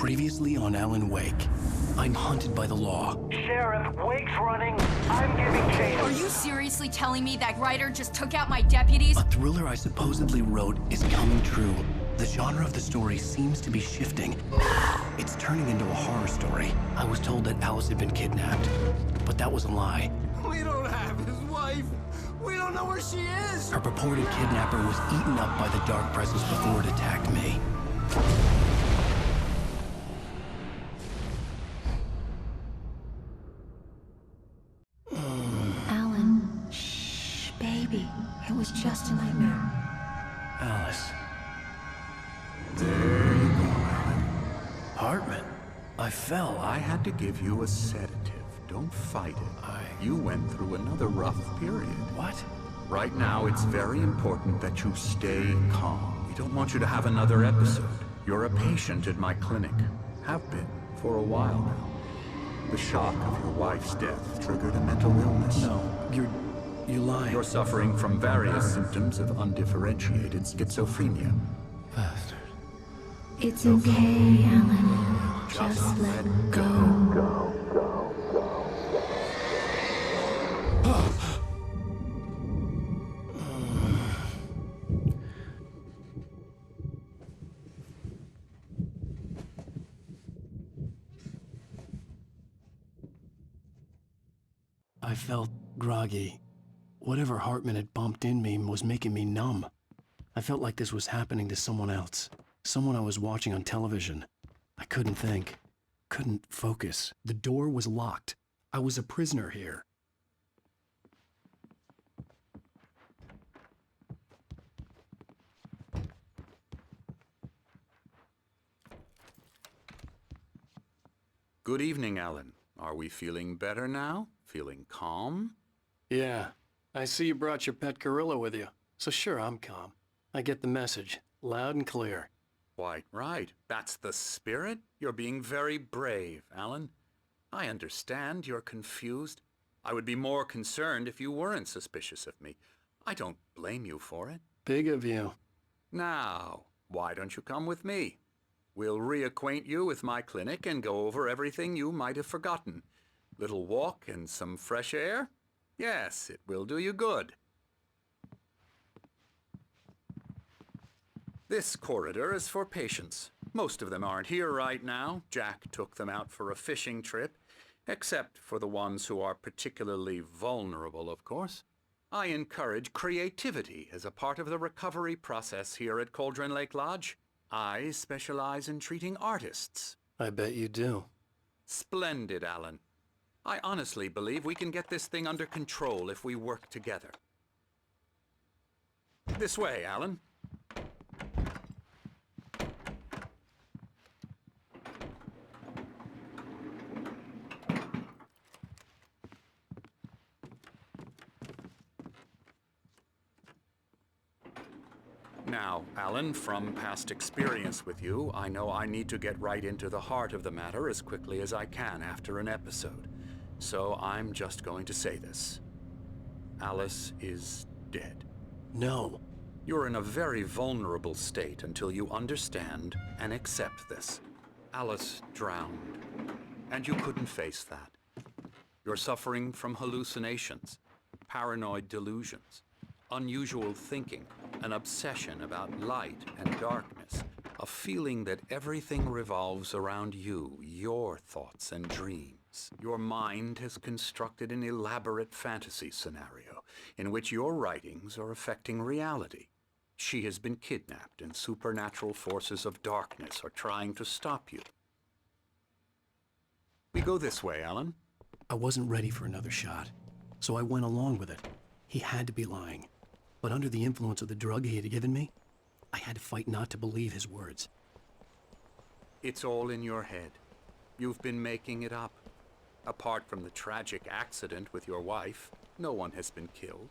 Previously on Alan Wake. I'm hunted by the law. Sheriff, Wake's running. I'm giving chase. Are you seriously telling me that writer just took out my deputies? A thriller I supposedly wrote is coming true. The genre of the story seems to be shifting. It's turning into a horror story. I was told that Alice had been kidnapped, but that was a lie. We don't have his wife. We don't know where she is. Her purported kidnapper was eaten up by the dark presence before it attacked me. Alan, shh, baby. It was just a nightmare. Alice. There you go, Alan. Hartman. I fell. I had to give you a sedative. Don't fight it. You went through another rough period. What? Right now, it's very important that you stay calm. We don't want you to have another episode. You're a patient at my clinic. Have been for a while now. The shock of your wife's death triggered a mental illness. No, you're lying. You're suffering from various symptoms of undifferentiated schizophrenia. Bastard. It's okay, Alan. Just let go. I felt groggy. Whatever Hartman had bumped in me was making me numb. I felt like this was happening to someone else. Someone I was watching on television. I couldn't think. Couldn't focus. The door was locked. I was a prisoner here. Good evening, Alan. Are we feeling better now? Feeling calm? Yeah. I see you brought your pet gorilla with you. So sure, I'm calm. I get the message. Loud and clear. Quite right. That's the spirit. You're being very brave, Alan. I understand you're confused. I would be more concerned if you weren't suspicious of me. I don't blame you for it. Big of you. Now, why don't you come with me? We'll reacquaint you with my clinic and go over everything you might have forgotten. Little walk and some fresh air? Yes, it will do you good. This corridor is for patients. Most of them aren't here right now. Jack took them out for a fishing trip, except for the ones who are particularly vulnerable, of course. I encourage creativity as a part of the recovery process here at Cauldron Lake Lodge. I specialize in treating artists. I bet you do. Splendid, Alan. I honestly believe we can get this thing under control if we work together. This way, Alan. Now, Alan, from past experience with you, I know I need to get right into the heart of the matter as quickly as I can after an episode. So I'm just going to say this. Alice is dead. No. You're in a very vulnerable state until you understand and accept this. Alice drowned, and you couldn't face that. You're suffering from hallucinations, paranoid delusions, unusual thinking, an obsession about light and darkness, a feeling that everything revolves around you, your thoughts and dreams. Your mind has constructed an elaborate fantasy scenario in which your writings are affecting reality. She has been kidnapped and supernatural forces of darkness are trying to stop you. We go this way, Alan. I wasn't ready for another shot, so I went along with it. He had to be lying. But under the influence of the drug he had given me, I had to fight not to believe his words. It's all in your head. You've been making it up. Apart from the tragic accident with your wife, no one has been killed.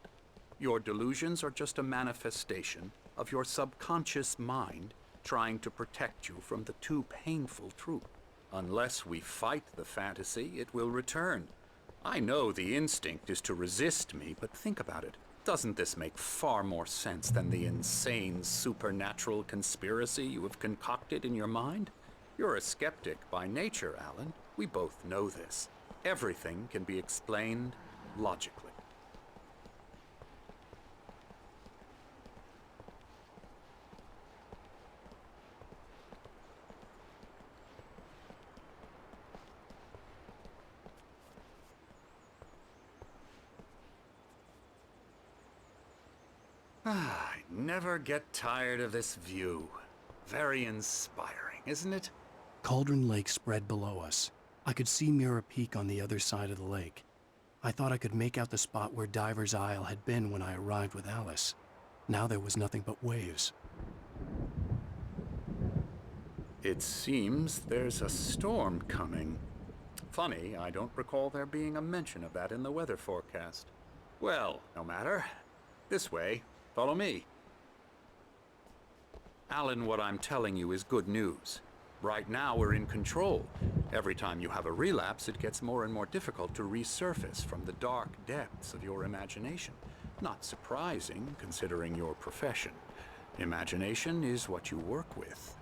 Your delusions are just a manifestation of your subconscious mind trying to protect you from the too painful truth. Unless we fight the fantasy, it will return. I know the instinct is to resist me, but think about it. Doesn't this make far more sense than the insane supernatural conspiracy you have concocted in your mind? You're a skeptic by nature, Alan. We both know this. Everything can be explained logically. I never get tired of this view. Very inspiring, isn't it? Cauldron Lake spread below us. I could see Mirror Peak on the other side of the lake. I thought I could make out the spot where Diver's Isle had been when I arrived with Alice. Now there was nothing but waves. It seems there's a storm coming. Funny, I don't recall there being a mention of that in the weather forecast. Well, no matter. This way. Follow me. Alan, what I'm telling you is good news. Right now, we're in control. Every time you have a relapse, it gets more and more difficult to resurface from the dark depths of your imagination. Not surprising, considering your profession. Imagination is what you work with.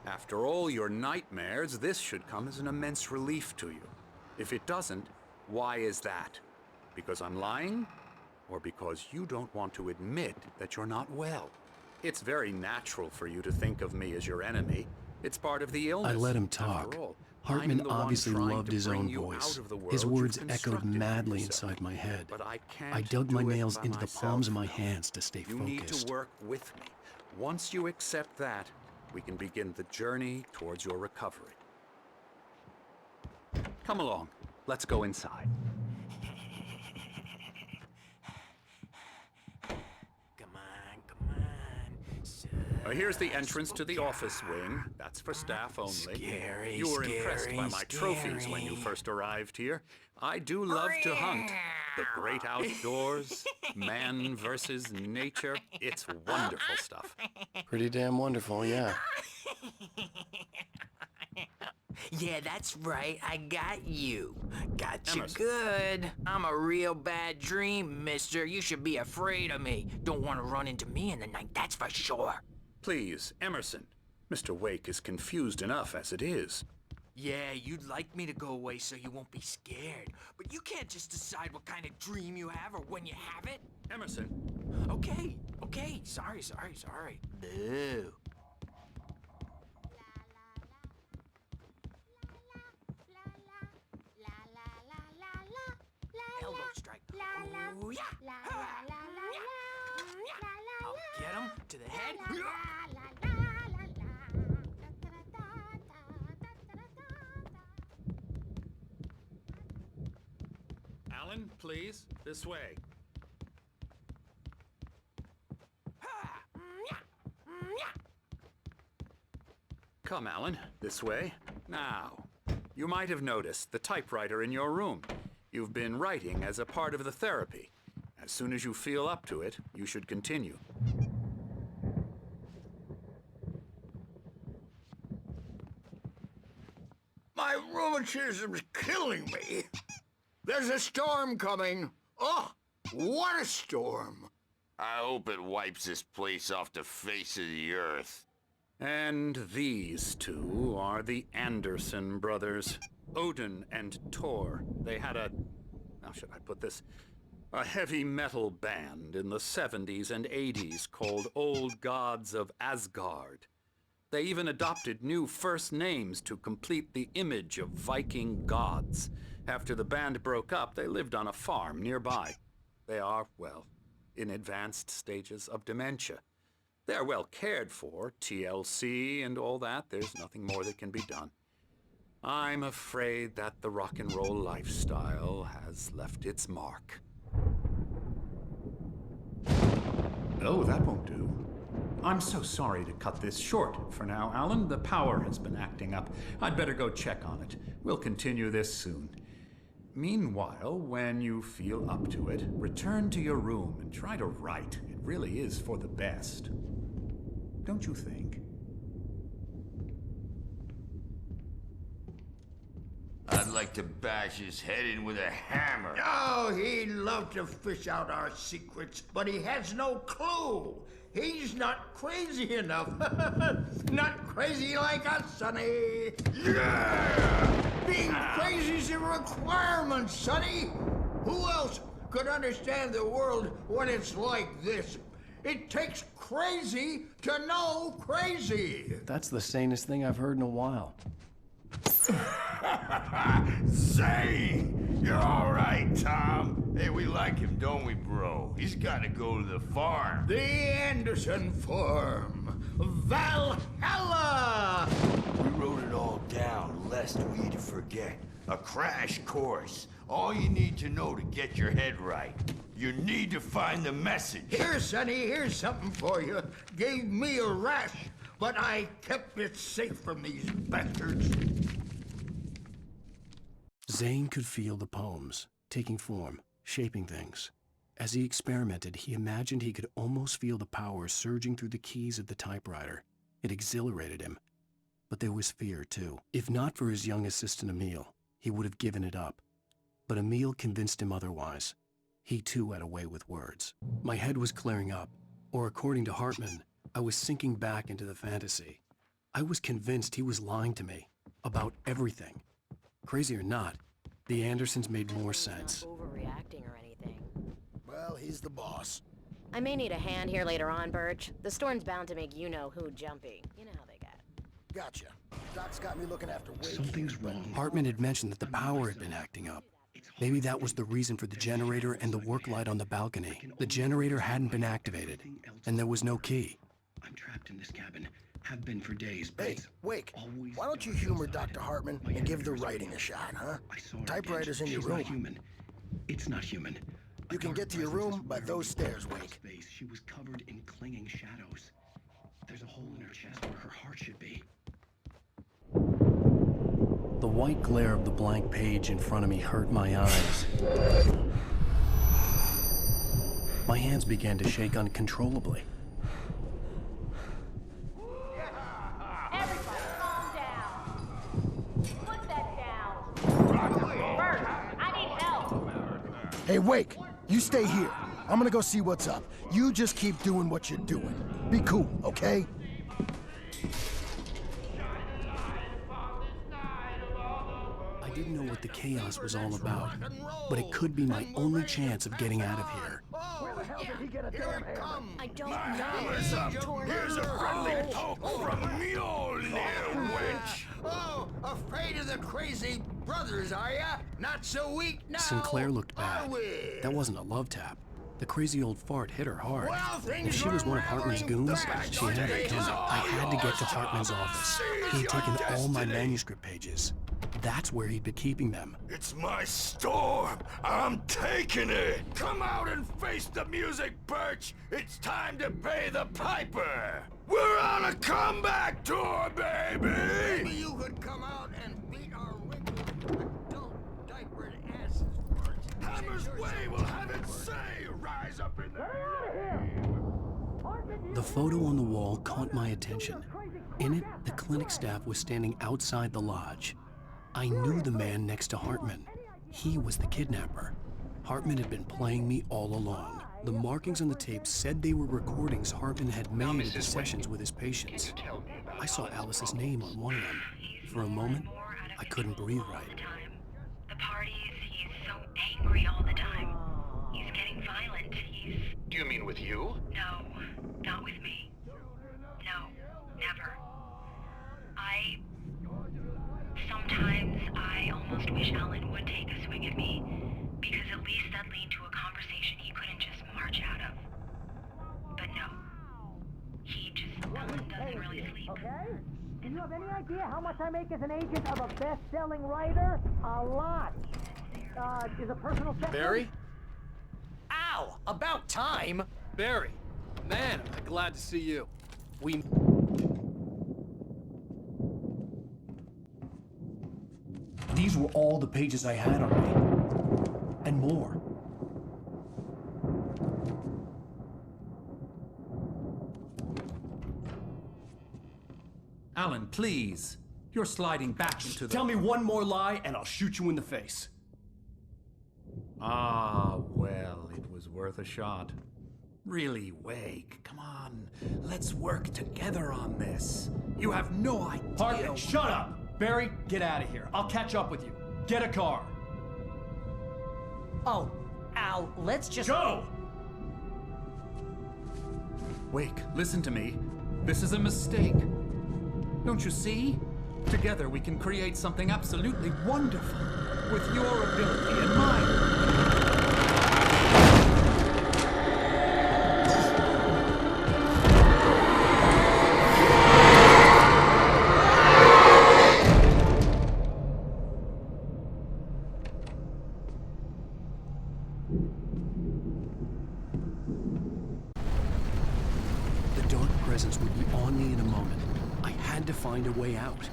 After all your nightmares, this should come as an immense relief to you. If it doesn't, why is that? Because I'm lying? Or because you don't want to admit that you're not well? It's very natural for you to think of me as your enemy. It's part of the illness. I let him talk. After all, Hartman I'm the one obviously trying loved to his bring own you voice. out of the world His you've words echoed constructed for madly yourself. inside my head. But I can't I dug my do it nails by into the myself. palms of my hands to stay You need focused. to work with me. Once you accept that, we can begin the journey towards your recovery. Come along. Let's go inside. Come on. Here's the entrance to the office wing. That's for staff only. Scary, You were impressed by my trophies when you first arrived here. I do love to hunt. The great outdoors, man versus nature. It's wonderful stuff. Pretty damn wonderful, yeah. Yeah, that's right. I got you. Got you Emerson. good. I'm a real bad dream, mister. You should be afraid of me. Don't want to run into me in the night, that's for sure. Please, Emerson. Mr. Wake is confused enough as it is. Yeah, you'd like me to go away so you won't be scared. But you can't just decide what kind of dream you have or when you have it. Emerson. Okay. Sorry. Boo. Elbow strike. Ooh, yeah. I'll get him to the head. Alan, please, this way. Come, Alan, this way. Now, you might have noticed the typewriter in your room. You've been writing as a part of the therapy. As soon as you feel up to it, you should continue. My rheumatism's killing me. There's a storm coming. Oh, what a storm. I hope it wipes this place off the face of the earth. And these two are the Anderson brothers, Odin and Tor. They had how should I put this? A heavy metal band in the 70s and 80s called Old Gods of Asgard. They even adopted new first names to complete the image of Viking gods. After the band broke up, they lived on a farm nearby. They are, well, in advanced stages of dementia. They're well cared for, TLC and all that. There's nothing more that can be done. I'm afraid that the rock and roll lifestyle has left its mark. Oh, that won't do. I'm so sorry to cut this short for now, Alan. The power has been acting up. I'd better go check on it. We'll continue this soon. Meanwhile, when you feel up to it, return to your room and try to write. It really is for the best. don't you think? I'd like to bash his head in with a hammer. Oh, he'd love to fish out our secrets, but he has no clue. He's not crazy enough. Not crazy like us, Sonny. Yeah! Being crazy's a requirement, Sonny. Who else could understand the world when it's like this? It takes crazy to know crazy. That's the sanest thing I've heard in a while. Zane! You're all right, Tom. Hey, we like him, don't we, bro? He's got to go to the farm. The Anderson Farm. Valhalla! We wrote it all down, lest we forget. A crash course. All you need to know to get your head right. You need to find the message. Here, Sonny, here's something for you. Gave me a rash, but I kept it safe from these bastards. Zane could feel the poems, taking form, shaping things. As he experimented, he imagined he could almost feel the power surging through the keys of the typewriter. It exhilarated him. But there was fear, too. If not for his young assistant, Emil, he would have given it up. But Emil convinced him otherwise. He, too, had a way with words. My head was clearing up, or according to Hartman, I was sinking back into the fantasy. I was convinced he was lying to me about everything. Crazy or not, the Andersons made more sense. Not overreacting or anything. Well, he's the boss. I may need a hand here later on, Birch. The storm's bound to make you-know-who jumpy. You know how they get. Gotcha. Doc's got me looking after Wade. Something's wrong. Hartman had mentioned that the power had been acting up. Maybe that was the reason for the generator and the work light on the balcony. The generator hadn't been activated, and there was no key. I'm trapped in this cabin. Have been for days, but Hey, Wake, why don't you humor Dr. Hartman and give the writing a shot, huh? Typewriter's in your room. Not human. It's not human. You can get to your room by those stairs, Wake. She was covered in clinging shadows. There's a hole in her chest where her heart should be. The white glare of the blank page in front of me hurt my eyes. My hands began to shake uncontrollably. Everybody, calm down. Put that down. Bert, I need help. Hey, Wake, you stay here. I'm gonna go see what's up. You just keep doing what you're doing. Be cool, okay? I didn't know what the chaos was all about, but it could be my only chance of getting out of here. Where the hell did he get a damn hammer? I don't My know. hammer's up. Here's a friendly poke from Mjolnir, wench. Oh, afraid of the crazy brothers, are ya? Not so weak now, Sinclair looked bad. are we? That wasn't a love tap. The crazy old fart hit her hard. Well, If she was one of Hartman's goons, she had it coming. I had to get to Hartman's office. He had taken all my manuscript pages. That's where he'd been keeping them. It's my storm. I'm taking it. Come out and face the music, Birch. It's time to pay the piper. We're on a comeback tour, baby. Maybe you could come out and beat our wrinkled adult diapered asses for us. Hammer's way will have its say. Rise up in the air. The photo on the wall caught my attention. In it, the clinic staff was standing outside the lodge. I knew the man next to Hartman. He was the kidnapper. Hartman had been playing me all along. The markings on the tape said they were recordings Hartman had made at the sessions with his patients. I saw Alice's name on one of them. For a moment, I couldn't breathe right. The parties, he's so angry all the time. He's getting violent. Do you mean with you? No, not with me. No, never. Sometimes I almost wish Alan would take a swing at me, because at least that'd lead to a conversation he couldn't just march out of. But no. Alan doesn't really sleep. Okay? Do you have any idea how much I make as an agent of a best-selling writer? A lot. Is a personal check? Barry? Ow! About time! Barry, man, I'm glad to see you. These were all the pages I had on me. And more. Alan, please. You're sliding back into the... Tell me one more lie and I'll shoot you in the face. Ah, well, it was worth a shot. Really, Wake, come on. Let's work together on this. You have no idea... Hartman, shut up! Barry, get out of here. I'll catch up with you. Get a car. Oh, Al, let's just... Go! Wake, listen to me. This is a mistake. Don't you see? Together we can create something absolutely wonderful. With your ability and mine. The dark presence would be on me in a moment. I had to find a way out.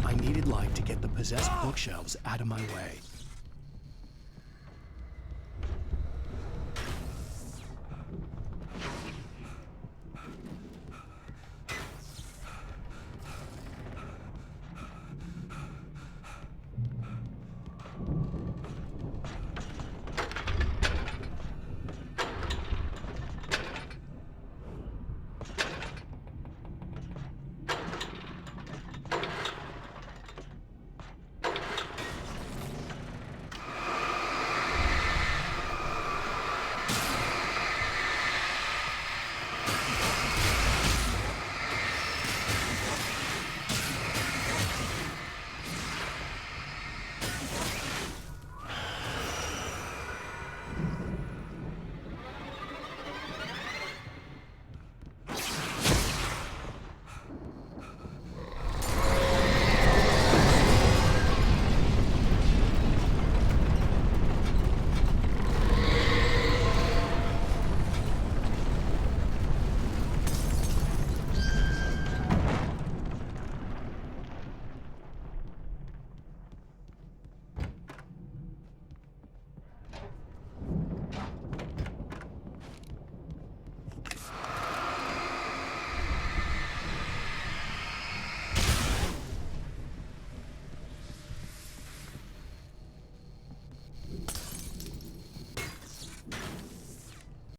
I needed light to get the possessed bookshelves out of my way.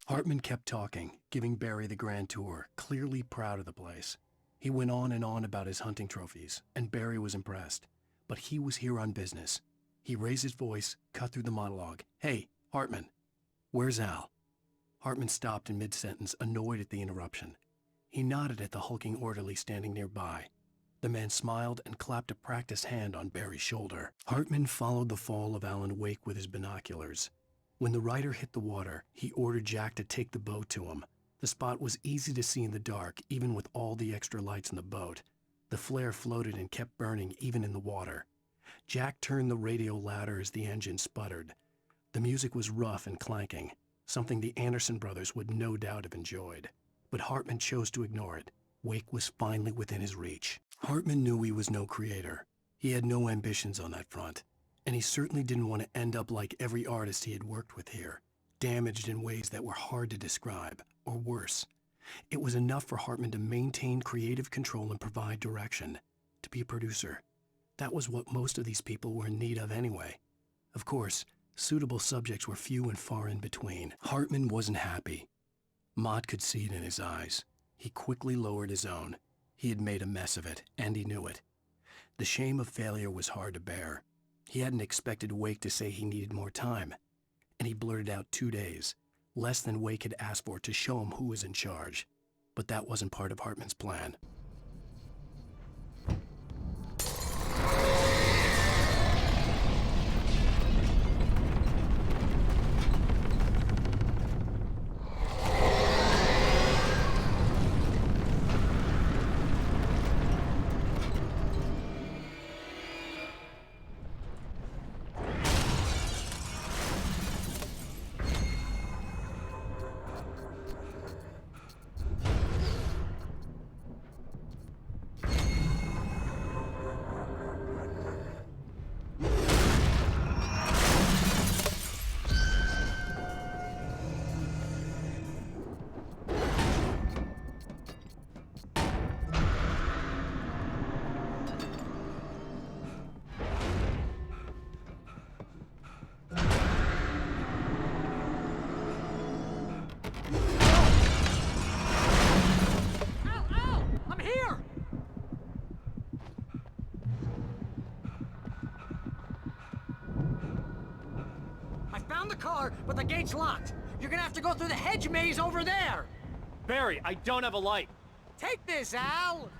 Hartman kept talking, giving Barry the grand tour, clearly proud of the place. He went on and on about his hunting trophies, and Barry was impressed. But he was here on business. He raised his voice, cut through the monologue. "Hey, Hartman, where's Al?" Hartman stopped in mid-sentence, annoyed at the interruption. He nodded at the hulking orderly standing nearby. The man smiled and clapped a practiced hand on Barry's shoulder. Hartman followed the fall of Alan Wake with his binoculars. When the rider hit the water, he ordered Jack to take the boat to him. The spot was easy to see in the dark, even with all the extra lights in the boat. The flare floated and kept burning even in the water. Jack turned the radio louder as the engine sputtered. The music was rough and clanking, something the Anderson brothers would no doubt have enjoyed. But Hartman chose to ignore it. Wake was finally within his reach. Hartman knew he was no creator. He had no ambitions on that front. And he certainly didn't want to end up like every artist he had worked with here, damaged in ways that were hard to describe, or worse. It was enough for Hartman to maintain creative control and provide direction, to be a producer. That was what most of these people were in need of anyway. Of course, suitable subjects were few and far in between. Hartman wasn't happy. Mott could see it in his eyes. He quickly lowered his own. He had made a mess of it, and he knew it. The shame of failure was hard to bear. He hadn't expected Wake to say he needed more time, and he blurted out 2 days, less than Wake had asked for to show him who was in charge. But that wasn't part of Hartman's plan. found the car, but the gate's locked. You're gonna have to go through the hedge maze over there. Barry, I don't have a light. Take this, Al.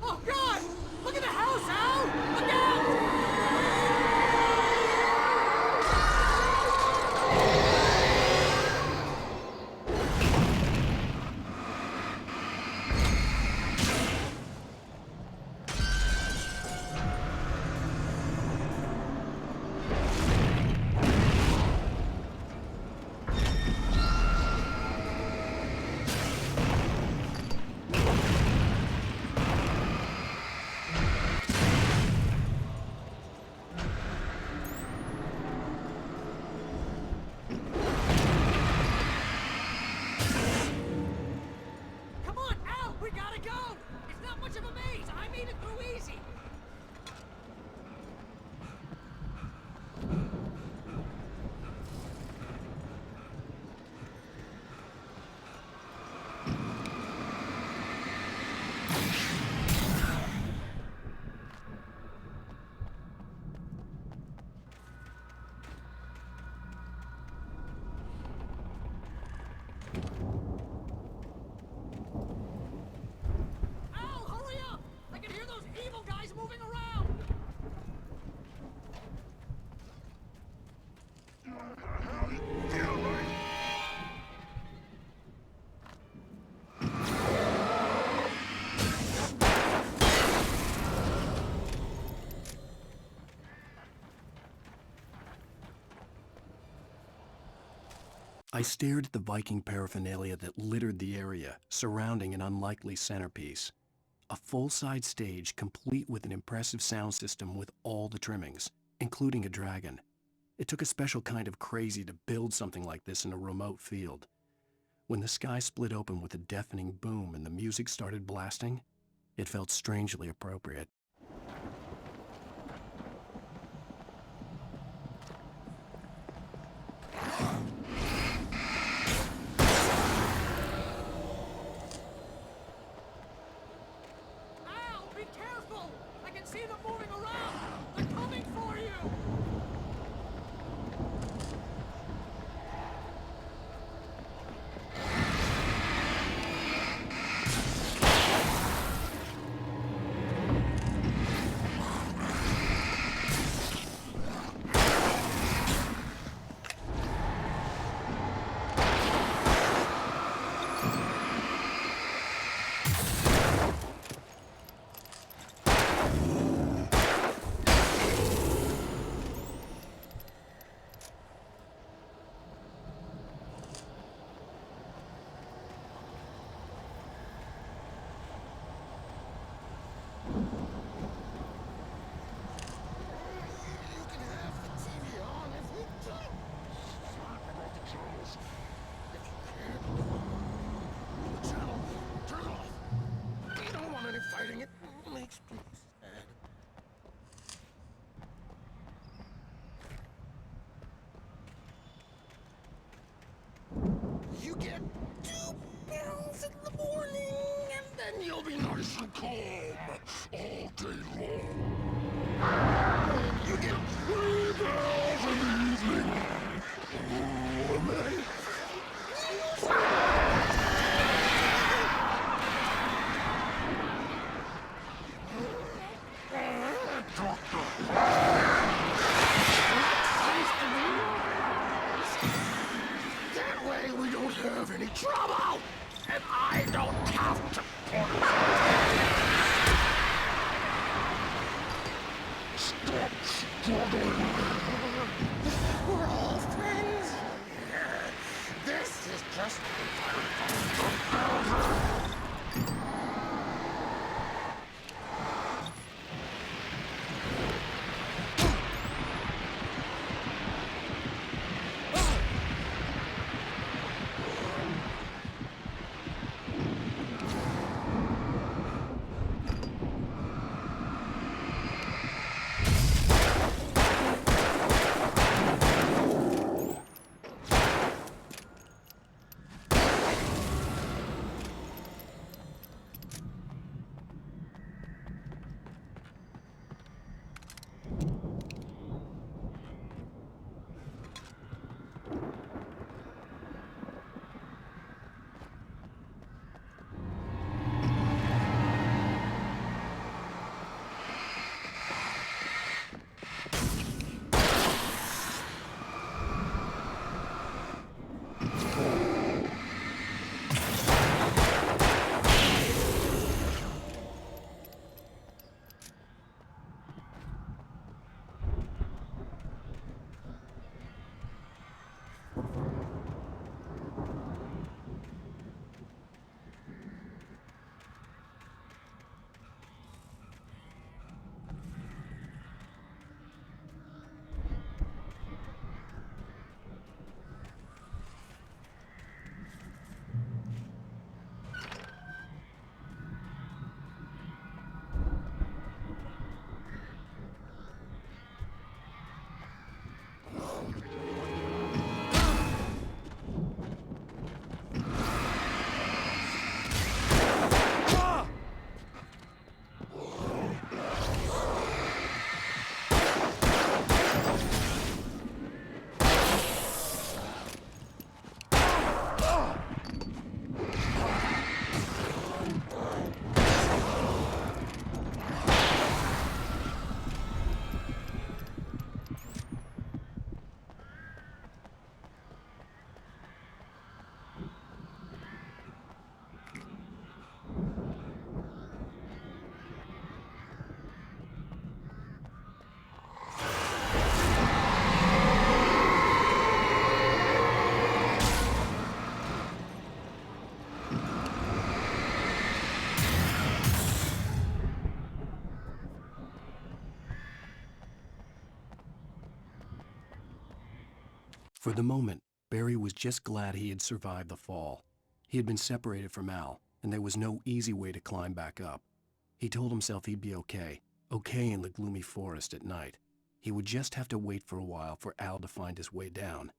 Oh, God! Look at the house, Al! Look out! I stared at the Viking paraphernalia that littered the area, surrounding an unlikely centerpiece. A full-size stage complete with an impressive sound system with all the trimmings, including a dragon. It took a special kind of crazy to build something like this in a remote field. When the sky split open with a deafening boom and the music started blasting, it felt strangely appropriate. You get 2 pills in the morning, and then you'll be nice and calm all day long. You get 3 pills in the evening, and then that way we don't have any trouble, and I don't have to stop struggling. We're all friends. This is just For the moment, Barry was just glad he had survived the fall. He had been separated from Al, and there was no easy way to climb back up. He told himself he'd be okay in the gloomy forest at night. He would just have to wait for a while for Al to find his way down.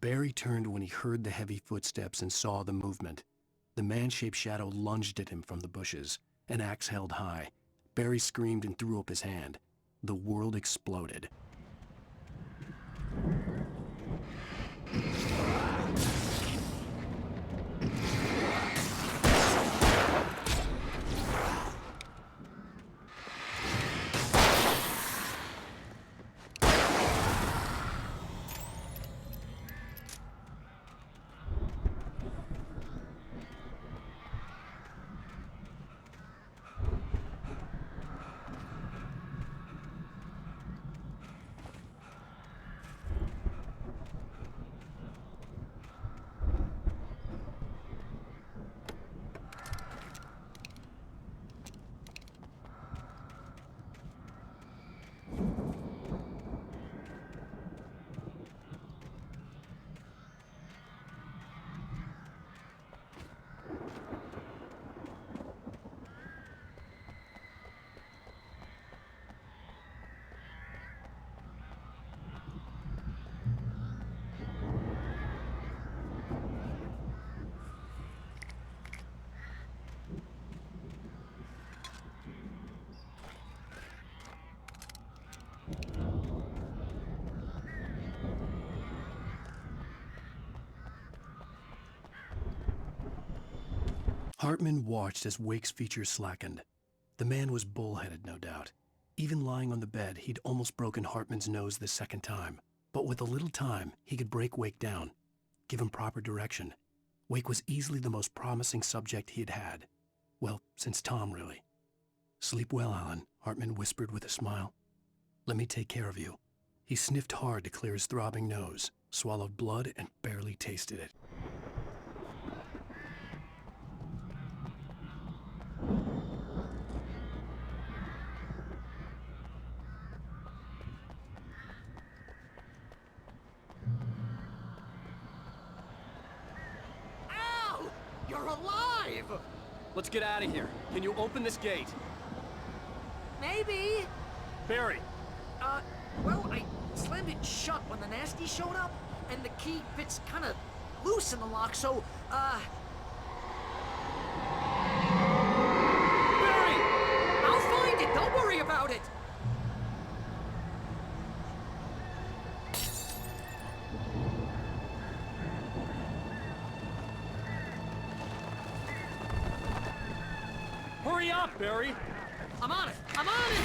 Barry turned when he heard the heavy footsteps and saw the movement. The man-shaped shadow lunged at him from the bushes, an axe held high. Barry screamed and threw up his hand. The world exploded. Hartman watched as Wake's features slackened. The man was bullheaded, no doubt. Even lying on the bed, he'd almost broken Hartman's nose the second time. But with a little time, he could break Wake down, give him proper direction. Wake was easily the most promising subject he had had. Well, since Tom, really. "Sleep well, Alan," Hartman whispered with a smile. "Let me take care of you." He sniffed hard to clear his throbbing nose, swallowed blood, and barely tasted it. Al! You're alive! Let's get out of here. Can you open this gate? Maybe. Barry! Well, I slammed it shut when the nasty showed up, and the key fits kind of loose in the lock, so, Barry! I'll find it, don't worry about it! Hurry up, Barry! I'm on it! I'm on it!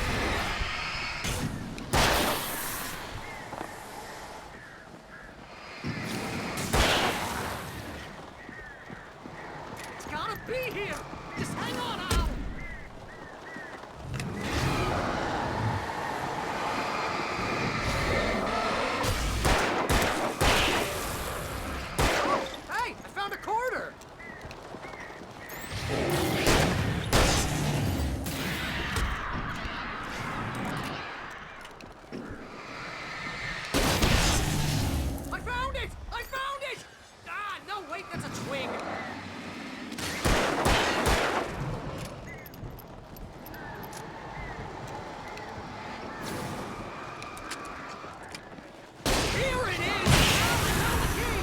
It's gotta be here! Just hang on, Al! Oh, hey! I found a quarter! I found it! I found it! Ah, no, wait, that's a twig. Here it is! Found the key!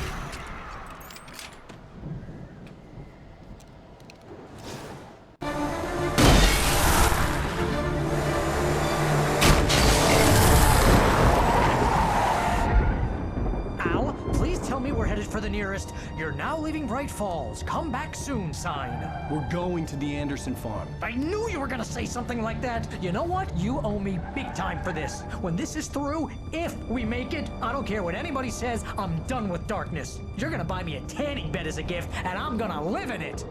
Al, please tell me we're headed for the nearest "You're now leaving Bright Falls. Come back soon" sign. We're going to the Anderson farm. I knew you were gonna say something like that. You know what? You owe me big time for this. When this is through, if we make it, I don't care what anybody says, I'm done with darkness. You're gonna buy me a tanning bed as a gift, and I'm gonna live in it.